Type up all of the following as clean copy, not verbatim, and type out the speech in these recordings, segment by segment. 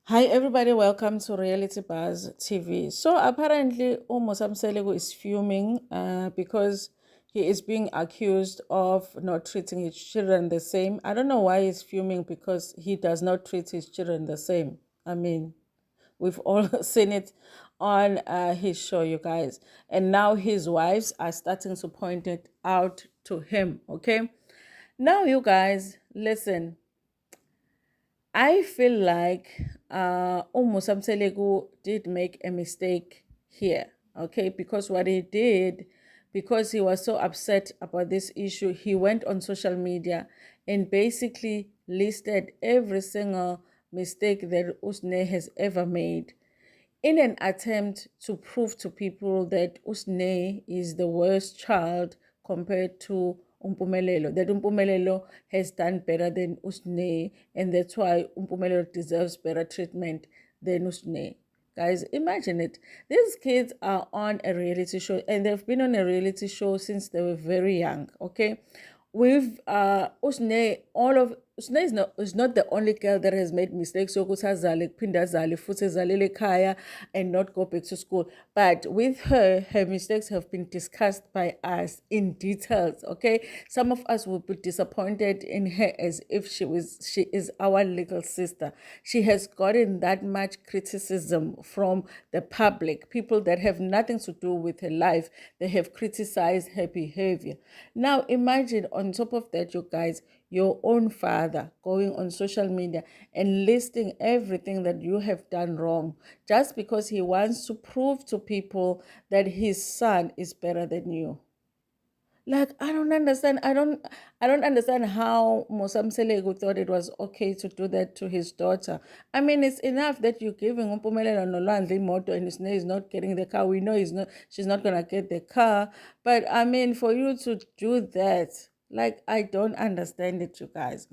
Hi everybody, welcome to Reality Buzz TV. So apparently Musa Mseleku is fuming because he is being accused of not treating his children the same. I don't know why he's fuming because he does not treat his children the same. I mean, we've all seen it on his show, you guys. And now his wives are starting to point it out to him, okay? Now you guys, listen. I feel like Musa Mseleku did make a mistake here, okay? Because what he did, because he was so upset about this issue, he went on social media and basically listed every single mistake that Usne has ever made in an attempt to prove to people that Usne is the worst child compared to Mpumelelo, that Mpumelelo has done better than Usne, and that's why Mpumelelo deserves better treatment than Usne. Guys, imagine it. These kids are on a reality show, and they've been on a reality show since they were very young, okay? With Usne, all of Usne is not the only girl that has made mistakes yokuthi azale kuphinda azale futhi ezalele ekhaya and not go back to school. But with her mistakes have been discussed by us in details. Okay, some of us will be disappointed in her as if she is our little sister. She has gotten that much criticism from the public, people that have nothing to do with her life. They have criticized her behavior. Now imagine on top of that, you guys, your own father going on social media and listing everything that you have done wrong just because he wants to prove to people that his son is better than you. Like, I don't understand how Musa Mseleku thought it was okay to do that to his daughter. I mean, it's enough that you're giving Mpumelelo Nolwandle moto and Usne is not getting the car. We know she's not gonna get the car. But I mean, for you to do that, like, I don't understand it, you guys.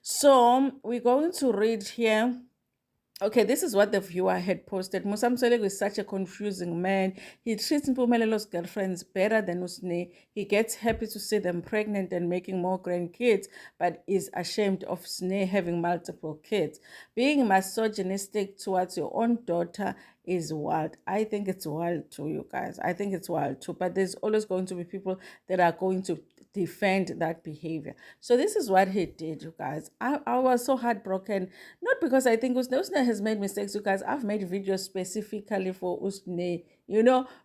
So we're going to read here. Okay, this is what the viewer had posted. Musa Mseleku is such a confusing man. He treats Mpumelo's girlfriends better than Usne. He gets happy to see them pregnant and making more grandkids, but is ashamed of Usne having multiple kids. Being misogynistic towards your own daughter is wild. I think it's wild too, you guys. I think it's wild too. But there's always going to be people that are going to defend that behavior. So this is what he did, you guys. I was so heartbroken, not because I think Usne has made mistakes, you guys. I've made videos specifically for Usne,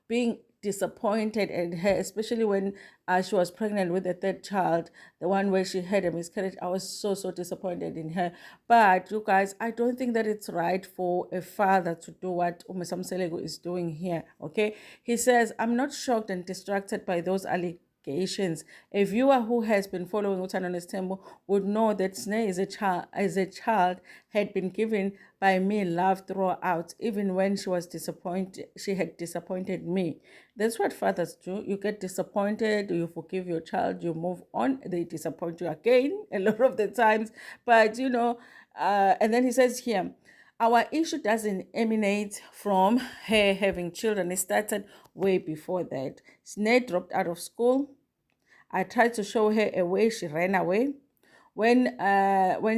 being disappointed at her, especially when she was pregnant with the third child, the one where she had a miscarriage. I was so disappointed in her. But you guys, I don't think that it's right for a father to do what Musa Mseleku is doing here, okay? He says, I'm not shocked and distracted by those allegations. A viewer who has been following Utano's Temple would know that Sneh as a child had been given by me love throughout, even when she had disappointed me. That's what fathers do. You get disappointed, you forgive your child, you move on, they disappoint you again a lot of the times. But and then he says here, our issue doesn't emanate from her having children. It started way before that. Sneh dropped out of school. I tried to show her a way. She ran away. When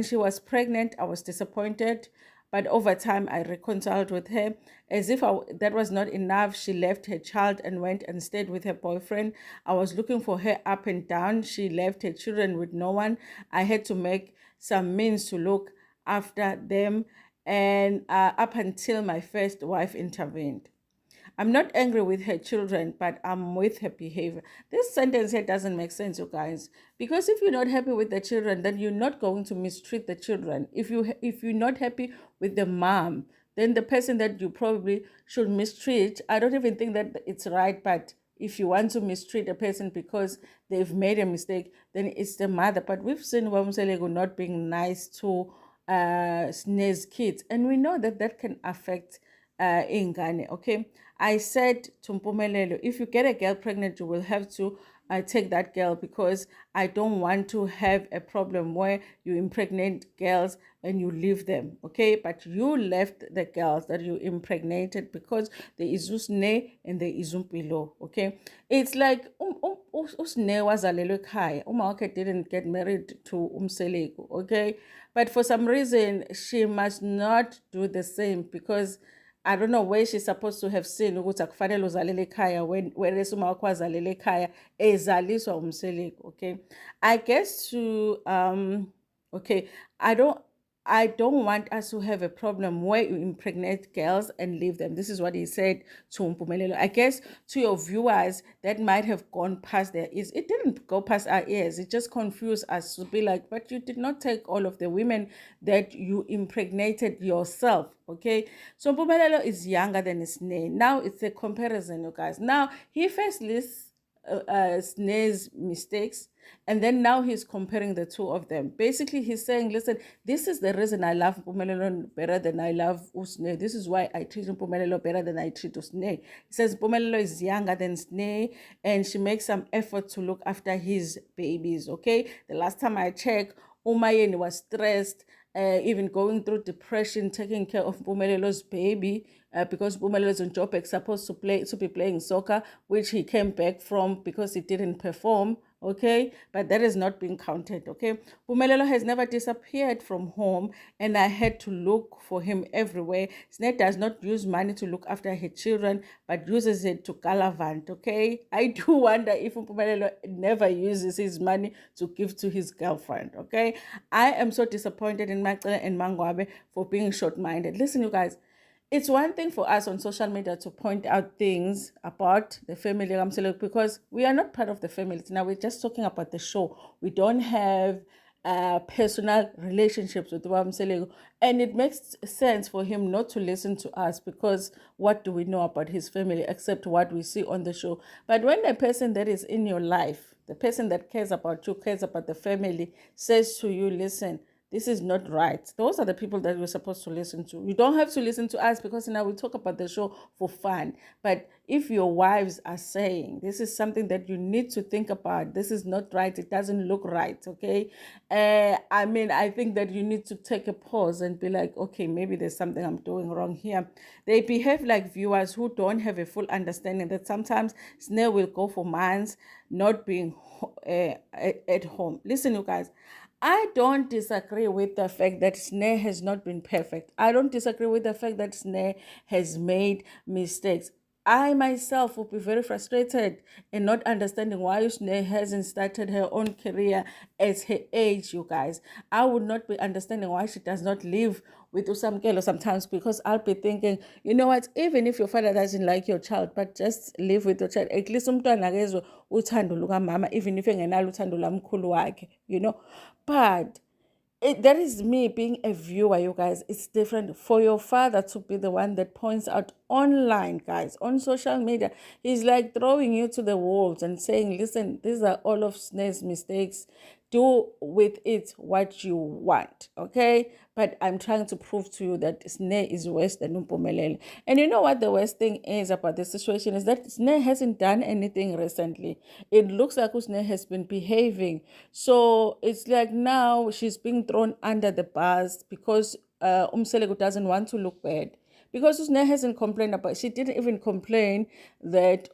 she was pregnant, I was disappointed, but over time I reconciled with her. As if that was not enough, she left her child and went and stayed with her boyfriend. I was looking for her up and down. She left her children with no one. I had to make some means to look after them, and up until my first wife intervened. I'm not angry with her children, but I'm with her behavior. This sentence here doesn't make sense, you guys. Because if you're not happy with the children, then you're not going to mistreat the children. If you're not happy with the mom, then the person that you probably should mistreat, I don't even think that it's right, but if you want to mistreat a person because they've made a mistake, then it's the mother. But we've seen Wamselego not being nice to Sne's kids, and we know that that can affect ingane. Okay, I said to Mpumelelo, if you get a girl pregnant, you will have to take that girl because I don't want to have a problem where you impregnate girls and you leave them, okay? But you left the girls that you impregnated because there is usne and there is umpilo, okay? It's like usne wazalelwe ekhaya. Uma wakhe didn't get married to Mseleku, okay? But for some reason, she must not do the same because I don't know where she's supposed to have seen ukuthi akufanele uzalele ekhaya whereas uma wakho wazalele ekhaya ezaliswa umseleko, okay? I guess to okay, I don't want us to have a problem where you impregnate girls and leave them. This is what he said to Mpumelelo. I guess to your viewers, that might have gone past their ears. It didn't go past our ears. It just confused us to be like, but you did not take all of the women that you impregnated yourself, okay? So Mpumelelo is younger than his name. Now it's a comparison, you guys. Now he first lists Sne's mistakes, and then now he's comparing the two of them. Basically, he's saying, listen, this is the reason I love Mpumelelo better than I love Usne. This is why I treat Mpumelelo better than I treat Usne. He says Mpumelelo is younger than Sne, and she makes some effort to look after his babies, okay? The last time I checked, Umayeni was stressed, even going through depression, taking care of Mpumelelo's baby, because Mpumelo's on Joburg supposed to be playing soccer, which he came back from because he didn't perform, okay? But that is not being counted, okay? Mpumelelo has never disappeared from home, and I had to look for him everywhere. Snet does not use money to look after her children, but uses it to gallivant, okay? I do wonder if Mpumelelo never uses his money to give to his girlfriend, okay? I am so disappointed in Macele and Mangwabe for being short-minded. Listen, you guys, it's one thing for us on social media to point out things about the family because we are not part of the family. Now we're just talking about the show. We don't have personal relationships with Mpumelelo, and it makes sense for him not to listen to us because what do we know about his family except what we see on the show? But when the person that is in your life, the person that cares about you, cares about the family, says to you, listen, this is not right. Those are the people that we're supposed to listen to. You don't have to listen to us because now we talk about the show for fun. But if your wives are saying, this is something that you need to think about, this is not right, it doesn't look right, okay? I mean, I think that you need to take a pause and be like, okay, maybe there's something I'm doing wrong here. They behave like viewers who don't have a full understanding that sometimes Snail will go for months not being at home. Listen, you guys, I don't disagree with the fact that Snare has not been perfect. I don't disagree with the fact that Snare has made mistakes. I myself will be very frustrated in not understanding why Snare hasn't started her own career at her age, you guys. I would not be understanding why she does not live with Usamkelo sometimes because I'll be thinking, you know what, even if your father doesn't like your child, but just live with your child. At least umntwana akezwe uthando lukamama, even if engenalo uthando lamkhulu wakhe, you know. But that is me being a viewer, you guys. It's different for your father to be the one that points out online, guys, on social media. He's like throwing you to the wolves and saying, listen, these are all of Snare's mistakes. Do with it what you want, okay? But I'm trying to prove to you that Snare is worse than Mpumelelo. And you know what the worst thing is about the situation is that Snare hasn't done anything recently. It looks like Snare has been behaving. So it's like now she's being thrown under the bus because Mseleku doesn't want to look bad. Because Usne hasn't complained about, she didn't even complain that,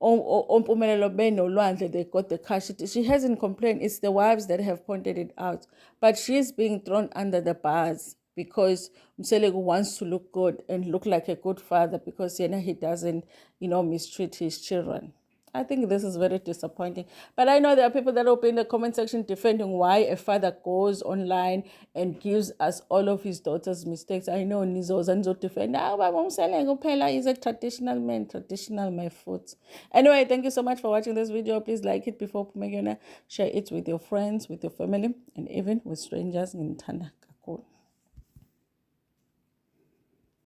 Mpumelelo benolwandle, they got the cash. She hasn't complained. It's the wives that have pointed it out. But she's being thrown under the bus because Mseleku wants to look good and look like a good father because he doesn't, mistreat his children. I think this is very disappointing. But I know there are people that will be in the comment section defending why a father goes online and gives us all of his daughter's mistakes. I know Nizo's and defend. He's a traditional man, traditional my foot. Anyway, thank you so much for watching this video. Please like it before Pumegona. Share it with your friends, with your family, and even with strangers in Tanaka.